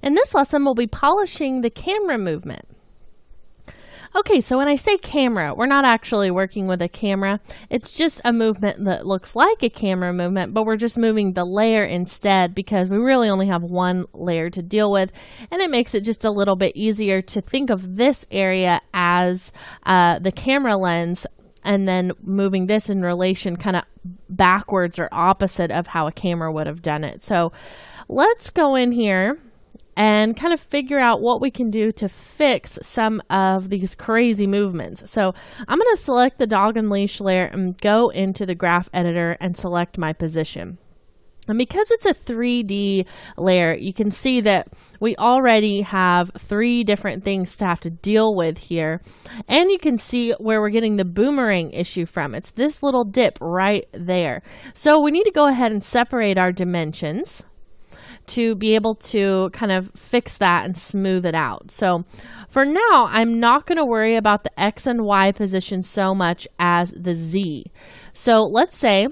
In this lesson, we'll be polishing the camera movement. Okay, so when I say camera, we're not actually working with a camera. It's just a movement that looks like a camera movement, but we're just moving the layer instead because we really only have one layer to deal with, and it makes it just a little bit easier to think of this area as the camera lens, and then moving this in relation kind of backwards or opposite of how a camera would have done it. So let's go in here and kind of figure out what we can do to fix some of these crazy movements. So I'm going to select the dog and leash layer and go into the graph editor and select my position. And because it's a 3D layer, you can see that we already have 3 different things to have to deal with here. And you can see where we're getting the boomerang issue from. It's this little dip right there. So we need to go ahead and separate our dimensions to be able to kind of fix that and smooth it out. So for now, I'm not going to worry about the X and Y position so much as the Z. So let's say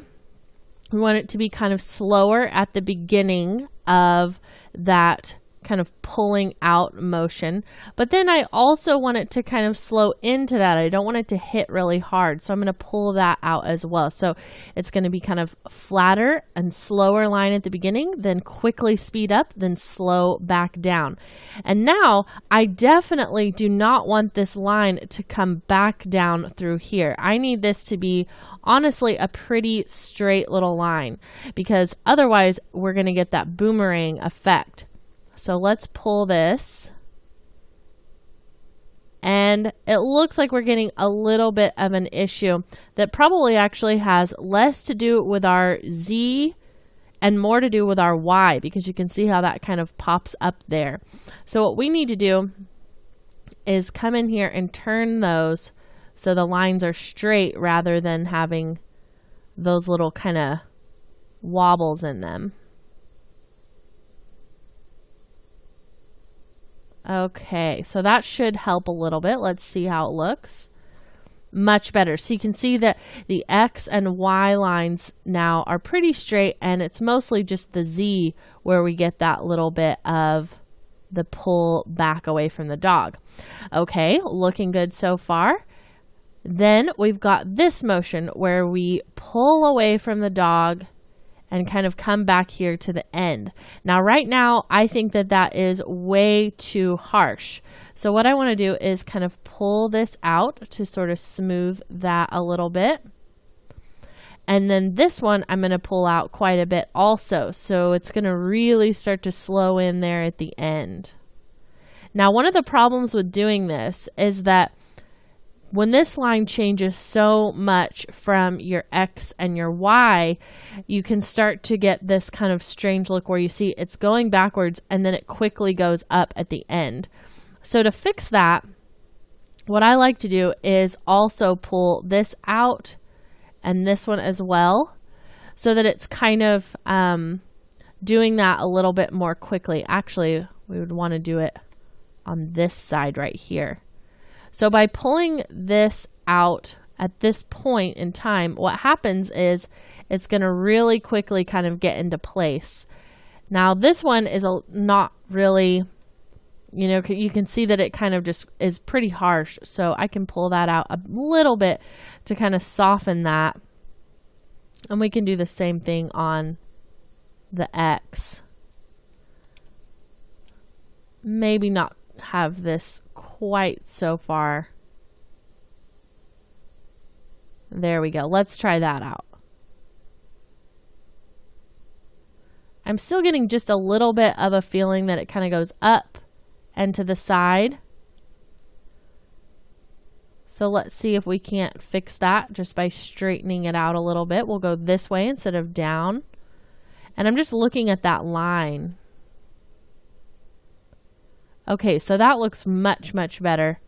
we want it to be kind of slower at the beginning of that kind of pulling out motion, but then I also want it to kind of slow into that. I don't want it to hit really hard, so I'm going to pull that out as well. So it's going to be kind of flatter and slower line at the beginning, then quickly speed up, then slow back down. And now I definitely do not want this line to come back down through here. I need this to be honestly a pretty straight little line, because otherwise we're going to get that boomerang effect. So let's pull this, and it looks like we're getting a little bit of an issue that probably actually has less to do with our Z and more to do with our Y, because you can see how that kind of pops up there. So what we need to do is come in here and turn those so the lines are straight rather than having those little kind of wobbles in them. Okay, so that should help a little bit. Let's see how it looks. Much better. So you can see that the X and Y lines now are pretty straight, and it's mostly just the Z where we get that little bit of the pull back away from the dog. Okay, looking good so far. Then we've got this motion where we pull away from the dog and kind of come back here to the end. Now, right now, I think that that is way too harsh. So what I want to do is kind of pull this out to sort of smooth that a little bit. And then this one, I'm going to pull out quite a bit also. So it's going to really start to slow in there at the end. Now, one of the problems with doing this is that when this line changes so much from your X and your Y, you can start to get this kind of strange look where you see it's going backwards and then it quickly goes up at the end. So to fix that, what I like to do is also pull this out and this one as well, so that it's kind of doing that a little bit more quickly. Actually, we would want to do it on this side right here. So by pulling this out at this point in time, what happens is it's going to really quickly kind of get into place. Now this one is not really, you know, you can see that it kind of just is pretty harsh. So I can pull that out a little bit to kind of soften that. And we can do the same thing on the X. Maybe not have this quite so far. There we go. Let's try that out. I'm still getting just a little bit of a feeling that it kind of goes up and to the side. So let's see if we can't fix that just by straightening it out a little bit. We'll go this way instead of down. And I'm just looking at that line. Okay, so that looks much, much better.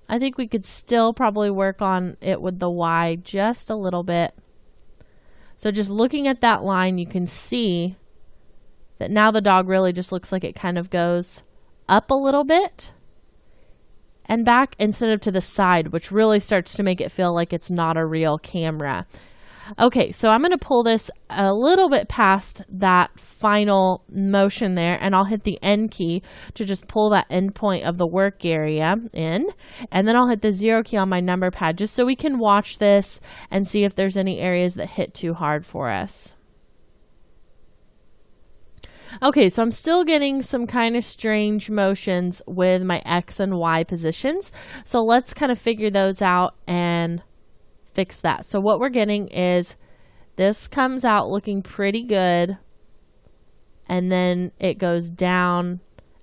I think we could still probably work on it with the Y just a little bit. So just looking at that line, you can see that now the dog really just looks like it kind of goes up a little bit and back instead of to the side, which really starts to make it feel like it's not a real camera. Okay, so I'm going to pull this a little bit past that final motion there, and I'll hit the N key to just pull that end point of the work area in, and then I'll hit the 0 key on my number pad just so we can watch this and see if there's any areas that hit too hard for us. Okay, so I'm still getting some kind of strange motions with my X and Y positions. So let's kind of figure those out and fix that. So what we're getting is this comes out looking pretty good, and then it goes down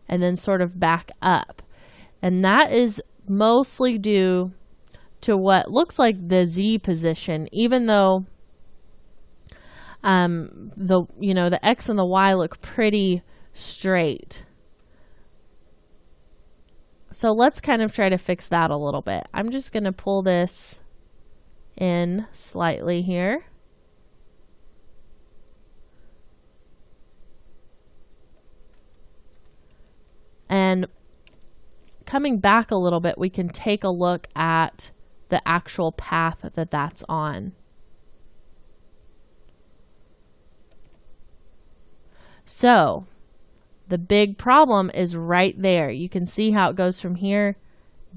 and then sort of back up. And that is mostly due to what looks like the Z position, even though the X and the Y look pretty straight. So let's kind of try to fix that a little bit. I'm just going to pull this in slightly here. And coming back a little bit, we can take a look at the actual path that that's on. So the big problem is right there. You can see how it goes from here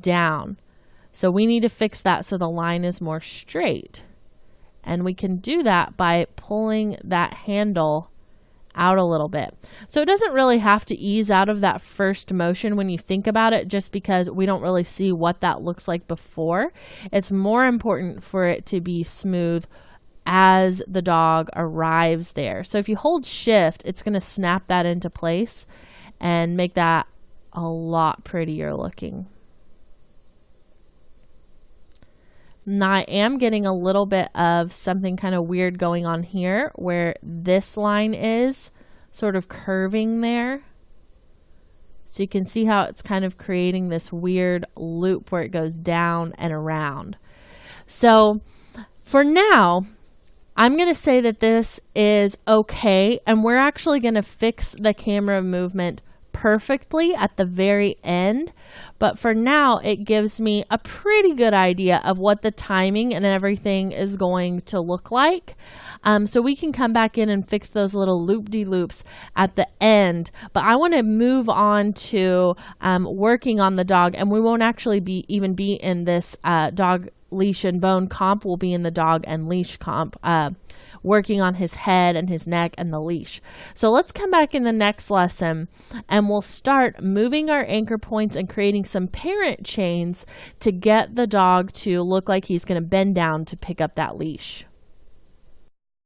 down. So we need to fix that so the line is more straight. And we can do that by pulling that handle out a little bit. So it doesn't really have to ease out of that first motion when you think about it, just because we don't really see what that looks like before. It's more important for it to be smooth as the dog arrives there. So if you hold shift, it's going to snap that into place and make that a lot prettier looking. Now I am getting a little bit of something kind of weird going on here where this line is sort of curving there. So you can see how it's kind of creating this weird loop where it goes down and around. So for now, I'm going to say that this is okay, and we're actually going to fix the camera movement perfectly at the very end. But for now, it gives me a pretty good idea of what the timing and everything is going to look like. So we can come back in and fix those little loop-de-loops at the end. But I want to move on to working on the dog, and we won't actually even be in this dog leash and bone comp. We'll be in the dog and leash comp, working on his head and his neck and the leash. So let's come back in the next lesson and we'll start moving our anchor points and creating some parent chains to get the dog to look like he's going to bend down to pick up that leash.